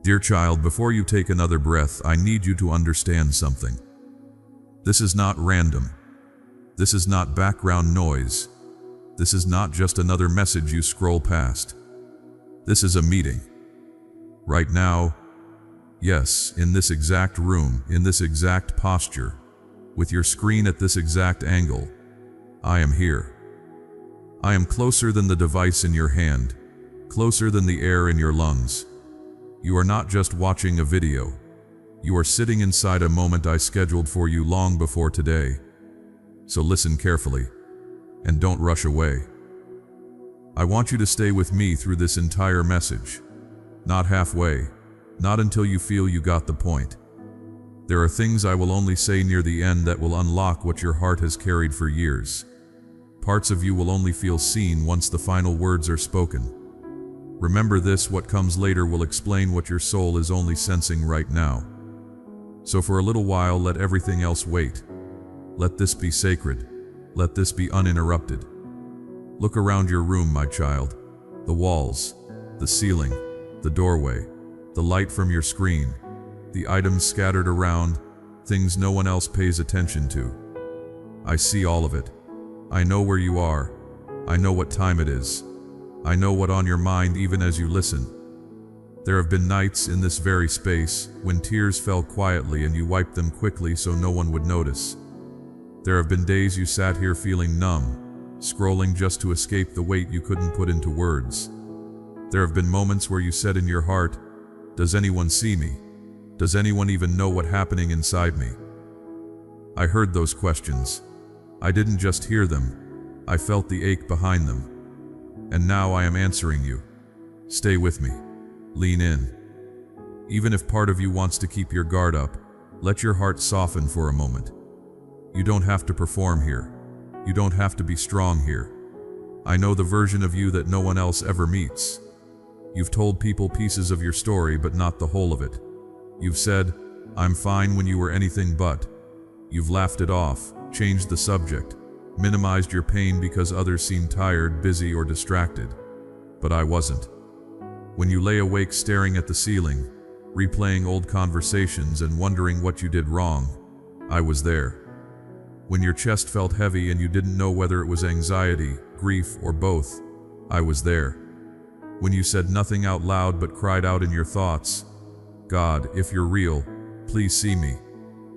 Dear child, before you take another breath, I need you to understand something. This is not random. This is not background noise. This is not just another message you scroll past. This is a meeting. Right now, yes, in this exact room, in this exact posture, with your screen at this exact angle, I am here. I am closer than the device in your hand, closer than the air in your lungs. You are not just watching a video. You are sitting inside a moment I scheduled for you long before today. So listen carefully, and don't rush away. I want you to stay with me through this entire message. Not halfway, not until you feel you got the point. There are things I will only say near the end that will unlock what your heart has carried for years. Parts of you will only feel seen once the final words are spoken. Remember this: what comes later will explain what your soul is only sensing right now. So for a little while, let everything else wait. Let this be sacred. Let this be uninterrupted. Look around your room, my child. The walls, the ceiling, the doorway, the light from your screen, the items scattered around, things no one else pays attention to. I see all of it. I know where you are. I know what time it is. I know what's on your mind even as you listen. There have been nights in this very space when tears fell quietly and you wiped them quickly so no one would notice. There have been days you sat here feeling numb, scrolling just to escape the weight you couldn't put into words. There have been moments where you said in your heart, "Does anyone see me? Does anyone even know what's happening inside me?" I heard those questions. I didn't just hear them, I felt the ache behind them. And now I am answering you. Stay with me. Lean in. Even if part of you wants to keep your guard up, let your heart soften for a moment. You don't have to perform here. You don't have to be strong here. I know the version of you that no one else ever meets. You've told people pieces of your story, but not the whole of it. You've said, "I'm fine," when you were anything but. You've laughed it off, changed the subject, minimized your pain because others seemed tired, busy, or distracted. But I wasn't. When you lay awake staring at the ceiling, replaying old conversations and wondering what you did wrong, I was there. When your chest felt heavy and you didn't know whether it was anxiety, grief, or both, I was there. When you said nothing out loud but cried out in your thoughts, "God, if you're real, please see me,"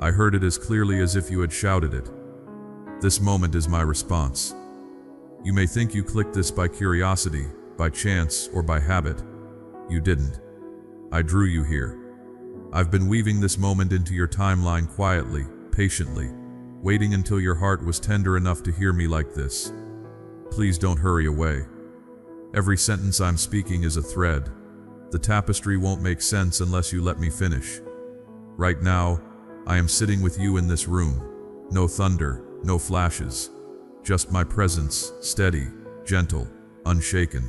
I heard it as clearly as if you had shouted it. This moment is my response. You may think you clicked this by curiosity, by chance, or by habit. You didn't. I drew you here. I've been weaving this moment into your timeline quietly, patiently, waiting until your heart was tender enough to hear me like this. Please don't hurry away. Every sentence I'm speaking is a thread. The tapestry won't make sense unless you let me finish. Right now, I am sitting with you in this room. No thunder, no flashes. Just my presence, steady, gentle, unshaken.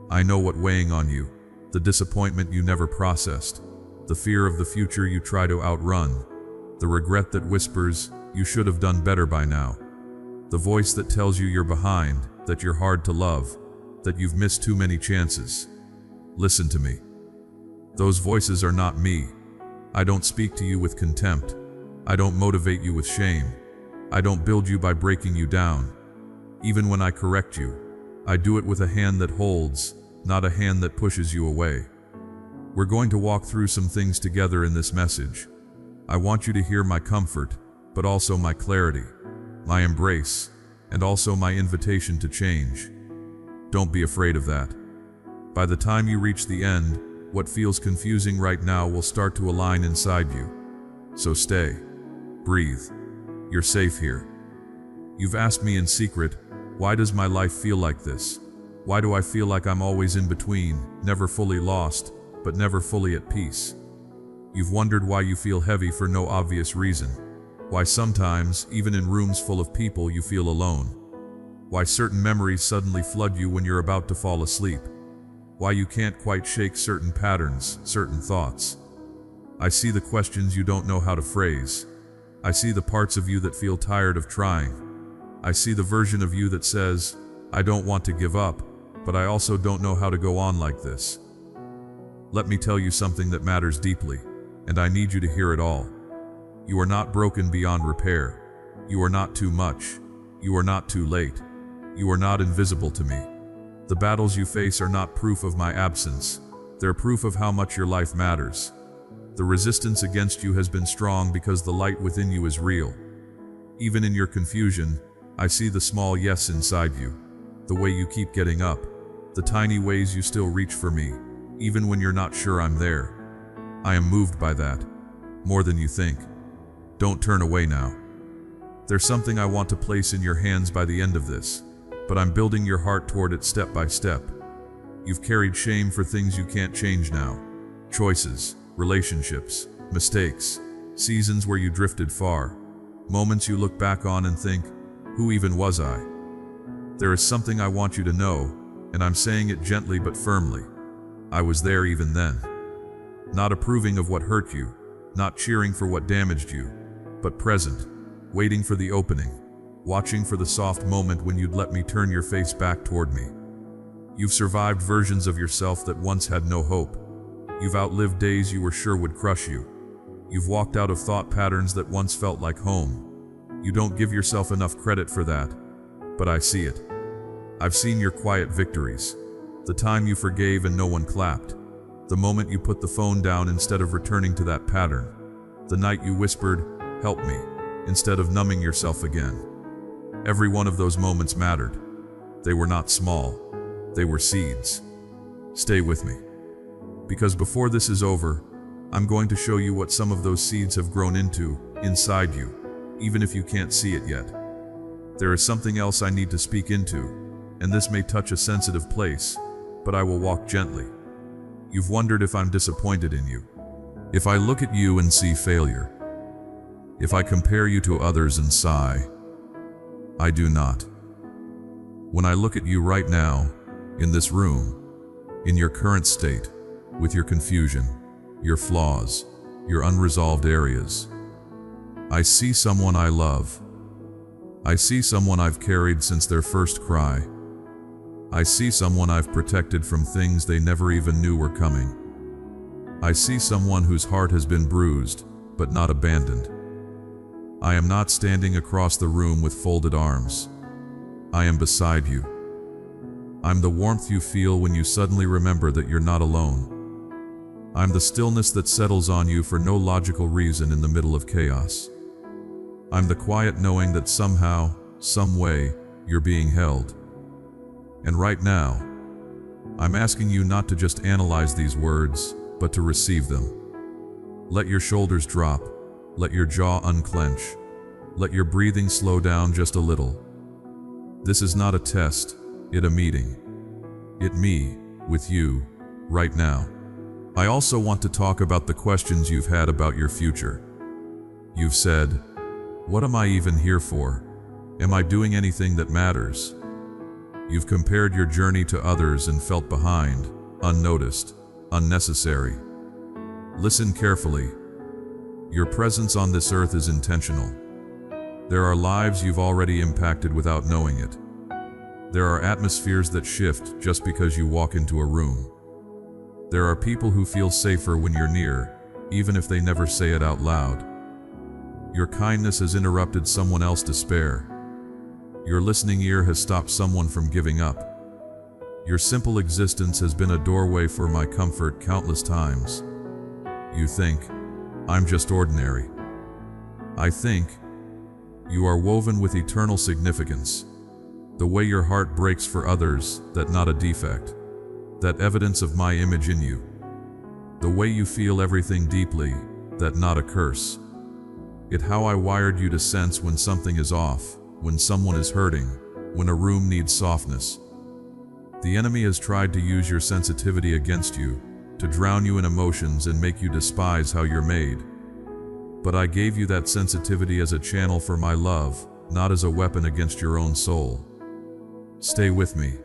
I know what's weighing on you. The disappointment you never processed. The fear of the future you try to outrun. The regret that whispers, "You should have done better by now." The voice that tells you you're behind, that you're hard to love, that you've missed too many chances. Listen to me. Those voices are not me. I don't speak to you with contempt. I don't motivate you with shame. I don't build you by breaking you down. Even when I correct you, I do it with a hand that holds, not a hand that pushes you away. We're going to walk through some things together in this message. I want you to hear my comfort, but also my clarity, my embrace, and also my invitation to change. Don't be afraid of that. By the time you reach the end, what feels confusing right now will start to align inside you. So stay. Breathe. You're safe here. You've asked me in secret, why does my life feel like this? Why do I feel like I'm always in between, never fully lost, but never fully at peace? You've wondered why you feel heavy for no obvious reason. Why sometimes, even in rooms full of people, you feel alone. Why certain memories suddenly flood you when you're about to fall asleep. Why you can't quite shake certain patterns, certain thoughts. I see the questions you don't know how to phrase. I see the parts of you that feel tired of trying. I see the version of you that says, "I don't want to give up, but I also don't know how to go on like this." Let me tell you something that matters deeply, and I need you to hear it all. You are not broken beyond repair. You are not too much. You are not too late. You are not invisible to me. The battles you face are not proof of my absence. They're proof of how much your life matters. The resistance against you has been strong because the light within you is real. Even in your confusion, I see the small yes inside you, the way you keep getting up, the tiny ways you still reach for me, even when you're not sure I'm there. I am moved by that, more than you think. Don't turn away now. There's something I want to place in your hands by the end of this, but I'm building your heart toward it step by step. You've carried shame for things you can't change now. Choices, relationships, mistakes, seasons where you drifted far, moments you look back on and think, who even was I? There is something I want you to know, and I'm saying it gently but firmly. I was there even then. Not approving of what hurt you, not cheering for what damaged you, but present, waiting for the opening, watching for the soft moment when you'd let me turn your face back toward me. You've survived versions of yourself that once had no hope. You've outlived days you were sure would crush you. You've walked out of thought patterns that once felt like home. You don't give yourself enough credit for that, but I see it. I've seen your quiet victories. The time you forgave and no one clapped. The moment you put the phone down instead of returning to that pattern. The night you whispered, "Help me," instead of numbing yourself again. Every one of those moments mattered. They were not small. They were seeds. Stay with me. Because before this is over, I'm going to show you what some of those seeds have grown into, inside you, even if you can't see it yet. There is something else I need to speak into, and this may touch a sensitive place, but I will walk gently. You've wondered if I'm disappointed in you. If I look at you and see failure. If I compare you to others and sigh. I do not. When I look at you right now, in this room, in your current state, with your confusion, your flaws, your unresolved areas, I see someone I love. I see someone I've carried since their first cry. I see someone I've protected from things they never even knew were coming. I see someone whose heart has been bruised, but not abandoned. I am not standing across the room with folded arms. I am beside you. I'm the warmth you feel when you suddenly remember that you're not alone. I'm the stillness that settles on you for no logical reason in the middle of chaos. I'm the quiet knowing that somehow, some way, you're being held. And right now, I'm asking you not to just analyze these words, but to receive them. Let your shoulders drop. Let your jaw unclench. Let your breathing slow down just a little. This is not a test, it's a meeting. It's me, with you, right now. I also want to talk about the questions you've had about your future. You've said, what am I even here for? Am I doing anything that matters? You've compared your journey to others and felt behind, unnoticed, unnecessary. Listen carefully. Your presence on this earth is intentional. There are lives you've already impacted without knowing it. There are atmospheres that shift just because you walk into a room. There are people who feel safer when you're near, even if they never say it out loud. Your kindness has interrupted someone else's despair. Your listening ear has stopped someone from giving up. Your simple existence has been a doorway for my comfort countless times. You think, I'm just ordinary. I think, you are woven with eternal significance. The way your heart breaks for others, that not a defect. That evidence of my image in you. The way you feel everything deeply, that not a curse. It how I wired you to sense when something is off, when someone is hurting, when a room needs softness. The enemy has tried to use your sensitivity against you, to drown you in emotions and make you despise how you're made. But I gave you that sensitivity as a channel for my love, not as a weapon against your own soul. Stay with me,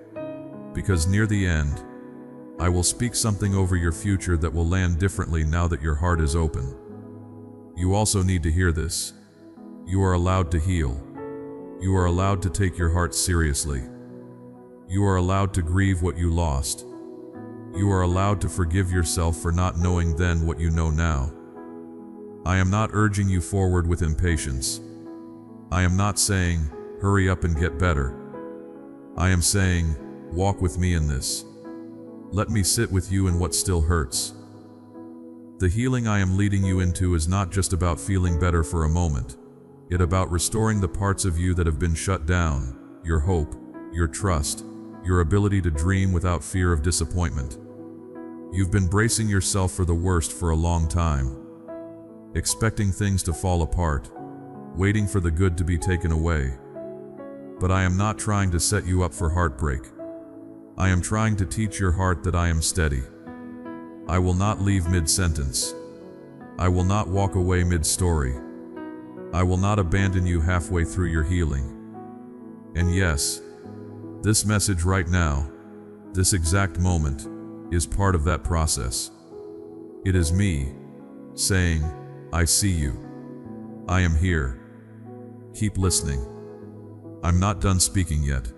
because near the end, I will speak something over your future that will land differently now that your heart is open. You also need to hear this. You are allowed to heal. You are allowed to take your heart seriously. You are allowed to grieve what you lost. You are allowed to forgive yourself for not knowing then what you know now. I am not urging you forward with impatience. I am not saying, hurry up and get better. I am saying, walk with me in this. Let me sit with you in what still hurts. The healing I am leading you into is not just about feeling better for a moment. It's about restoring the parts of you that have been shut down, your hope, your trust, your ability to dream without fear of disappointment. You've been bracing yourself for the worst for a long time, expecting things to fall apart, waiting for the good to be taken away. But I am not trying to set you up for heartbreak. I am trying to teach your heart that I am steady. I will not leave mid-sentence. I will not walk away mid-story. I will not abandon you halfway through your healing. And yes, this message right now, this exact moment, is part of that process. It is me saying, I see you. I am here. Keep listening. I'm not done speaking yet.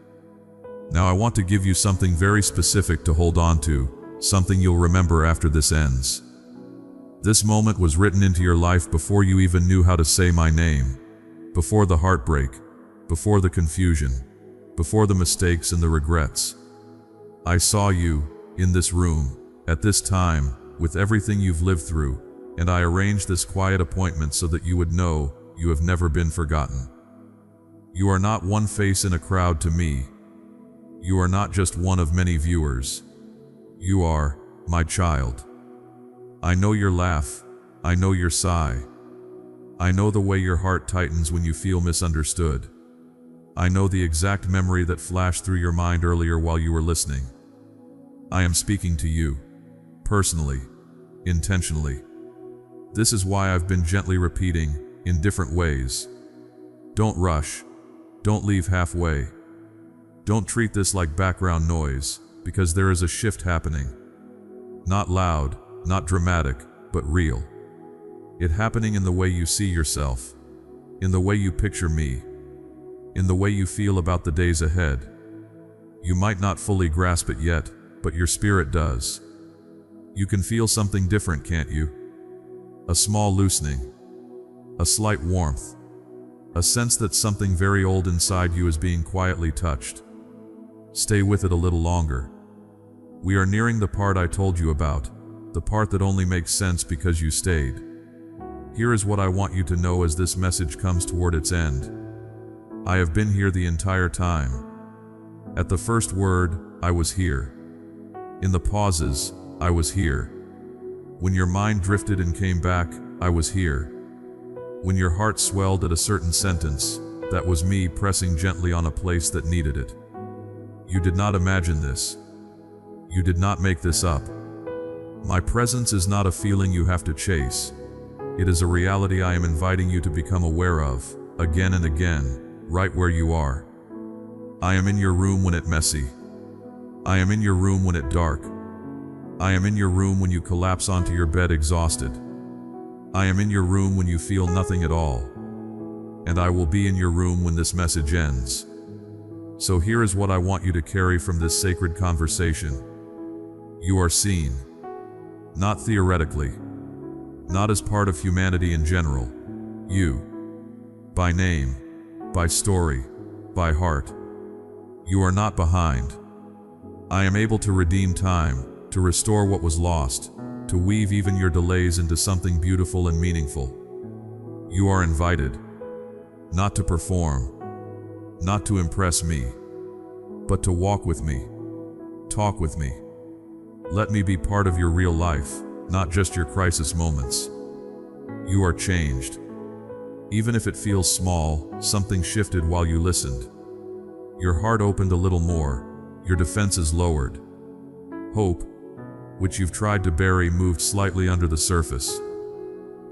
Now I want to give you something very specific to hold on to, something you'll remember after this ends. This moment was written into your life before you even knew how to say my name, before the heartbreak, before the confusion, before the mistakes and the regrets. I saw you, in this room, at this time, with everything you've lived through, and I arranged this quiet appointment so that you would know you have never been forgotten. You are not one face in a crowd to me. You are not just one of many viewers. You are my child. I know your laugh. I know your sigh. I know the way your heart tightens when you feel misunderstood. I know the exact memory that flashed through your mind earlier while you were listening. I am speaking to you, personally, intentionally. This is why I've been gently repeating, in different ways. Don't rush. Don't leave halfway. Don't treat this like background noise, because there is a shift happening. Not loud, not dramatic, but real. It happening in the way you see yourself, in the way you picture me, in the way you feel about the days ahead. You might not fully grasp it yet, but your spirit does. You can feel something different, can't you? A small loosening, a slight warmth, a sense that something very old inside you is being quietly touched. Stay with it a little longer. We are nearing the part I told you about, the part that only makes sense because you stayed. Here is what I want you to know as this message comes toward its end. I have been here the entire time. At the first word, I was here. In the pauses, I was here. When your mind drifted and came back, I was here. When your heart swelled at a certain sentence, that was me pressing gently on a place that needed it. You did not imagine this. You did not make this up. My presence is not a feeling you have to chase. It is a reality I am inviting you to become aware of, again and again, right where you are. I am in your room when it's messy. I am in your room when it's dark. I am in your room when you collapse onto your bed exhausted. I am in your room when you feel nothing at all. And I will be in your room when this message ends. So here is what I want you to carry from this sacred conversation. You are seen. Not theoretically. Not as part of humanity in general. You. By name. By story. By heart. You are not behind. I am able to redeem time, to restore what was lost, to weave even your delays into something beautiful and meaningful. You are invited. Not to perform. Not to impress me. But to walk with me. Talk with me. Let me be part of your real life, not just your crisis moments. You are changed. Even if it feels small, something shifted while you listened. Your heart opened a little more, your defenses lowered. Hope, which you've tried to bury, moved slightly under the surface.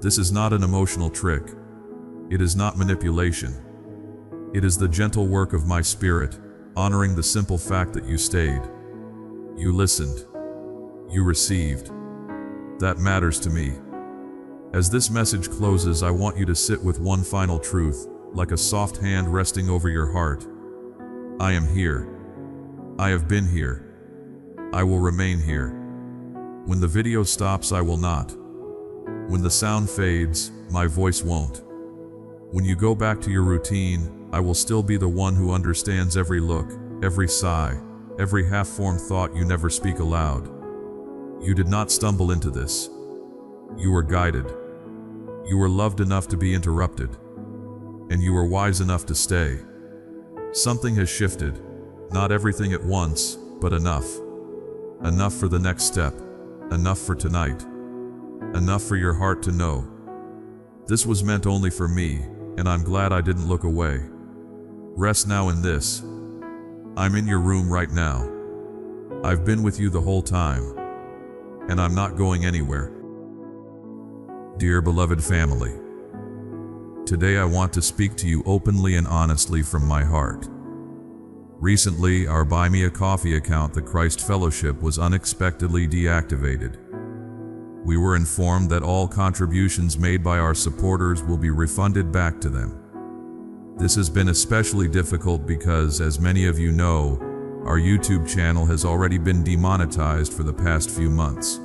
This is not an emotional trick. It is not manipulation. It is the gentle work of my spirit, honoring the simple fact that you stayed. You listened. You received. That matters to me. As this message closes, I want you to sit with one final truth, like a soft hand resting over your heart. I am here. I have been here. I will remain here. When the video stops, I will not. When the sound fades, my voice won't. When you go back to your routine, I will still be the one who understands every look, every sigh, every half-formed thought you never speak aloud. You did not stumble into this. You were guided. You were loved enough to be interrupted. And you were wise enough to stay. Something has shifted. Not everything at once, but enough. Enough for the next step. Enough for tonight. Enough for your heart to know. This was meant only for me, and I'm glad I didn't look away. Rest now in this. I'm in your room right now. I've been with you the whole time. And I'm not going anywhere. Dear beloved family, today I want to speak to you openly and honestly from my heart. Recently, our Buy Me a Coffee account, the Christ Fellowship, was unexpectedly deactivated. We were informed that all contributions made by our supporters will be refunded back to them. This has been especially difficult because, as many of you know, our YouTube channel has already been demonetized for the past few months.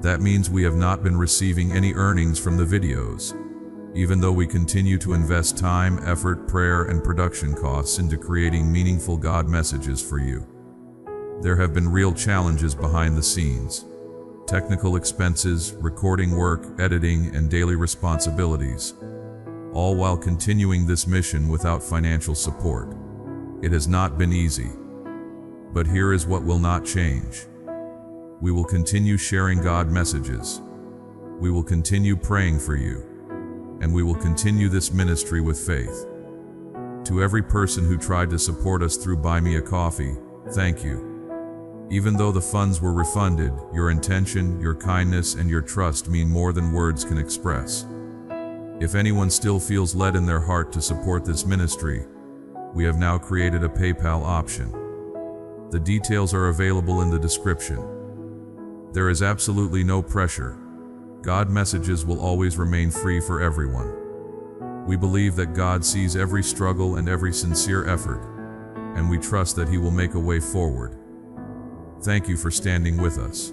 That means we have not been receiving any earnings from the videos, even though we continue to invest time, effort, prayer, and production costs into creating meaningful God messages for you. There have been real challenges behind the scenes. Technical expenses, recording work, editing, and daily responsibilities, all while continuing this mission without financial support. It has not been easy. But here is what will not change. We will continue sharing God messages. We will continue praying for you. And we will continue this ministry with faith. To every person who tried to support us through Buy Me a Coffee, thank you. Even though the funds were refunded, your intention, your kindness, and your trust mean more than words can express. If anyone still feels led in their heart to support this ministry, we have now created a PayPal option. The details are available in the description. There is absolutely no pressure. God messages will always remain free for everyone. We believe that God sees every struggle and every sincere effort, and we trust that He will make a way forward. Thank you for standing with us.